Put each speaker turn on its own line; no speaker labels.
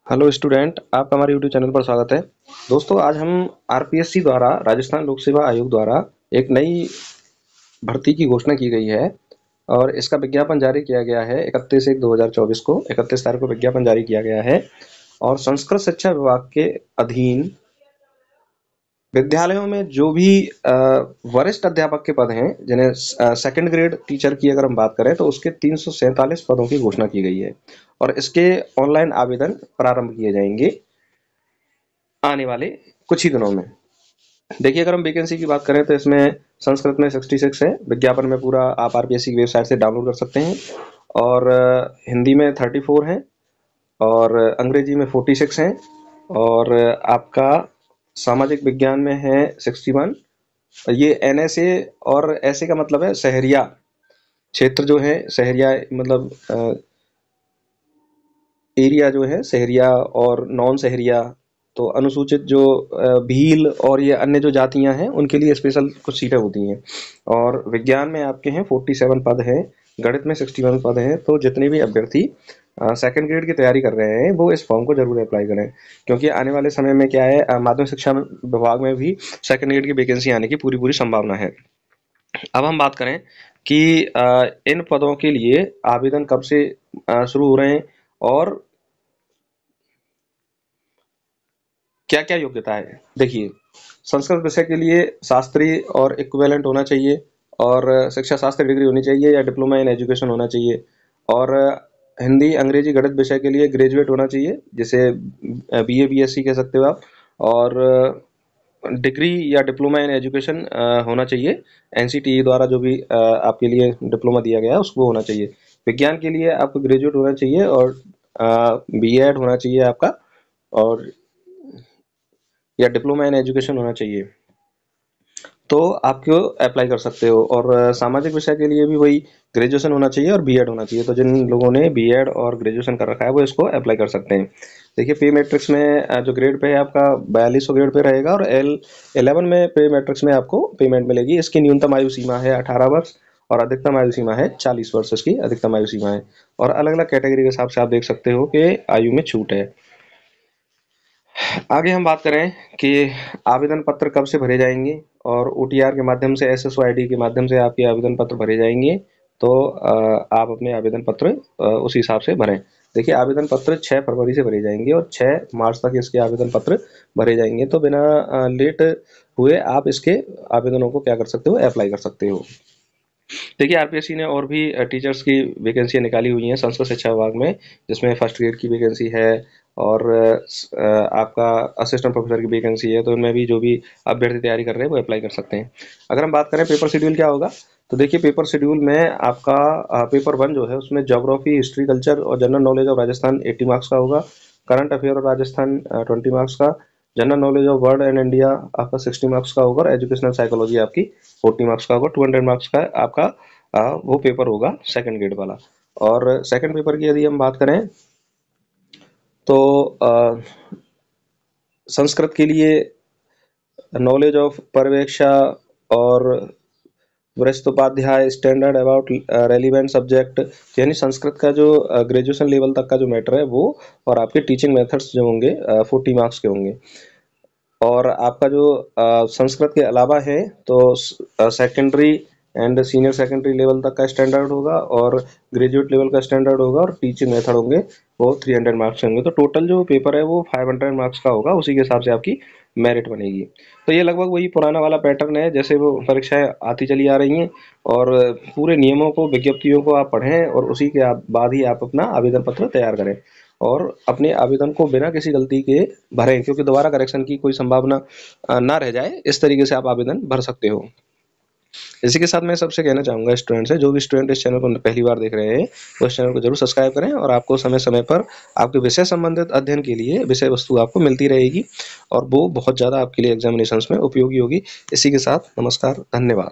Hello student, आपका हमारे YouTube channel पर स्वागत है। दोस्तों, आज हम आरपीएससी द्वारा राजस्थान लोक सेवा आयोग द्वारा एक नई भर्ती की घोषणा की गई है और इसका विज्ञापन जारी किया गया है 31/1/2024 को। 31 तारीख को विज्ञापन जारी किया गया है और संस्कृत शिक्षा विभाग के अधीन विद्यालयों में जो भी वरिष्ठ अध्यापक के पद हैं, जिन्हें सेकंड ग्रेड टीचर की अगर हम बात करें तो उसके 347 पदों की घोषणा की गई है और इसके ऑनलाइन आवेदन प्रारंभ किए जाएंगे आने वाले कुछ ही दिनों में। देखिए, अगर हम वैकेंसी की बात करें तो इसमें संस्कृत में 66 है। विज्ञापन में पूरा आप आरपीएससी की वेबसाइट से डाउनलोड कर सकते हैं। और हिंदी में 34 है और अंग्रेजी में 46 है और आपका सामाजिक विज्ञान में है 61। ये एनएसए और ऐसे का मतलब है शहरिया क्षेत्र जो है, शहरिया मतलब एरिया जो है शहरिया और नॉन शहरिया। तो अनुसूचित जो भील और ये अन्य जो जातियां हैं उनके लिए स्पेशल कुछ सीटें होती हैं। और विज्ञान में आपके हैं 47 पद हैं, गणित में 61 पद हैं। तो जितने भी अभ्यर्थी सेकंड ग्रेड की तैयारी कर रहे हैं वो इस फॉर्म को जरूर अप्लाई करें, क्योंकि आने वाले समय में क्या है, माध्यमिक शिक्षा विभाग में भी सेकंड ग्रेड की वैकेंसी आने की पूरी पूरी संभावना है। अब हम बात करें कि इन पदों के लिए आवेदन कब से शुरू हो रहे हैं और क्या क्या योग्यता है। देखिए, संस्कृत विषय के लिए शास्त्री और इक्विवेलेंट होना चाहिए और शिक्षा शास्त्र डिग्री होनी चाहिए या डिप्लोमा इन एजुकेशन होना चाहिए। और हिंदी अंग्रेजी गणित विषय के लिए ग्रेजुएट होना चाहिए, जिसे बीए बीएससी कह सकते हो आप। और डिग्री या डिप्लोमा इन एजुकेशन होना चाहिए। एनसीटीई द्वारा जो भी आपके लिए डिप्लोमा दिया गया है उसको होना चाहिए। विज्ञान के लिए आपको ग्रेजुएट होना चाहिए और बीएड होना चाहिए आपका, और या डिप्लोमा इन एजुकेशन होना चाहिए, तो आपको अप्लाई कर सकते हो। और सामाजिक विषय के लिए भी वही ग्रेजुएशन होना चाहिए और बीएड होना चाहिए। तो जिन लोगों ने बीएड और ग्रेजुएशन कर रखा है वो इसको अप्लाई कर सकते हैं। देखिए, पे मैट्रिक्स में जो ग्रेड पे है आपका 4200 ग्रेड पे रहेगा और L11 में पे मैट्रिक्स में आपको पेमेंट मिलेगी। इसकी न्यूनतम आयु सीमा है 18 वर्ष और अधिकतम आयु सीमा है 40 वर्ष। इसकी अधिकतम आयु सीमा है और अलग अलग कैटेगरी के हिसाब से आप देख सकते हो कि आयु में छूट है। आगे हम बात करें कि आवेदन पत्र कब से भरे जाएंगे और ओटीआर के माध्यम से, एसएसओ आईडी के माध्यम से आपके आवेदन पत्र भरे जाएंगे। तो आप अपने आवेदन पत्र उस हिसाब से भरें। देखिए, आवेदन पत्र 6 फरवरी से भरे जाएंगे और 6 मार्च तक इसके आवेदन पत्र भरे जाएंगे। तो बिना लेट हुए आप इसके आवेदनों को क्या कर सकते हो, अप्लाई कर सकते हो। देखिए, आरपीएससी ने और भी टीचर्स की वैकेंसी निकाली हुई हैं संस्कृत शिक्षा विभाग में, जिसमें फर्स्ट ग्रेड की वैकेंसी है और आपका असिस्टेंट प्रोफेसर की वैकेंसी है। तो इनमें भी जो भी अभ्यर्थी तैयारी कर रहे हैं वो अप्लाई कर सकते हैं। अगर हम बात करें पेपर शेड्यूल क्या होगा, तो देखिए, पेपर शेड्यूल में आपका पेपर 1 जो है उसमें ज्योग्राफी, हिस्ट्री, कल्चर और general knowledge of Rajasthan 80 marks का होगा। Current affair of Rajasthan 20 marks का। General knowledge of world and India आपका 60 मार्क्स का होगा और एजुकेशनल साइकोलॉजी आपकी 40 मार्क्स का होगा। 200 मार्क्स का आपका वो पेपर होगा सेकंड ग्रेड वाला। और सेकंड पेपर की यदि हम बात करें तो संस्कृत के लिए नॉलेज ऑफ पर्यवेक्षा और वरिष्ठोपाध्याय स्टैंडर्ड अबाउट रेलिवेंट सब्जेक्ट, यानी संस्कृत का जो ग्रेजुएशन लेवल तक का जो मैटर है वो, और आपके टीचिंग मेथड्स जो होंगे 40 मार्क्स के होंगे। और आपका जो संस्कृत के अलावा है तो secondary and senior secondary level तक का स्टैंडर्ड होगा और ग्रेजुएट लेवल का स्टैंडर्ड होगा और टीचिंग मेथड होंगे वो 300 मार्क्स होंगे। तो टोटल जो पेपर है वो 500 मार्क्स का होगा। उसी के हिसाब से आपकी मेरिट बनेगी। तो ये लगभग वही पुराना वाला पैटर्न है जैसे वो परीक्षाएं आती चली आ रही हैं। और पूरे नियमों को, विज्ञप्तियों को आप पढ़ें और उसी के बाद ही आप अपना आवेदन पत्र तैयार करें और अपने आवेदन को बिना किसी गलती के भरें, क्योंकि दोबारा करेक्शन की कोई संभावना ना रह जाए। इस तरीके से आप आवेदन भर सकते हो। इसी के साथ मैं सबसे कहना चाहूँगा स्टूडेंट से, जो भी स्टूडेंट इस चैनल को पहली बार देख रहे हैं वो इस चैनल को जरूर सब्सक्राइब करें और आपको समय समय पर आपके विषय संबंधित अध्ययन के लिए विषय वस्तु आपको मिलती रहेगी और वो बहुत ज़्यादा आपके लिए एग्जामिनेशंस में उपयोगी होगी। इसी के साथ नमस्कार, धन्यवाद।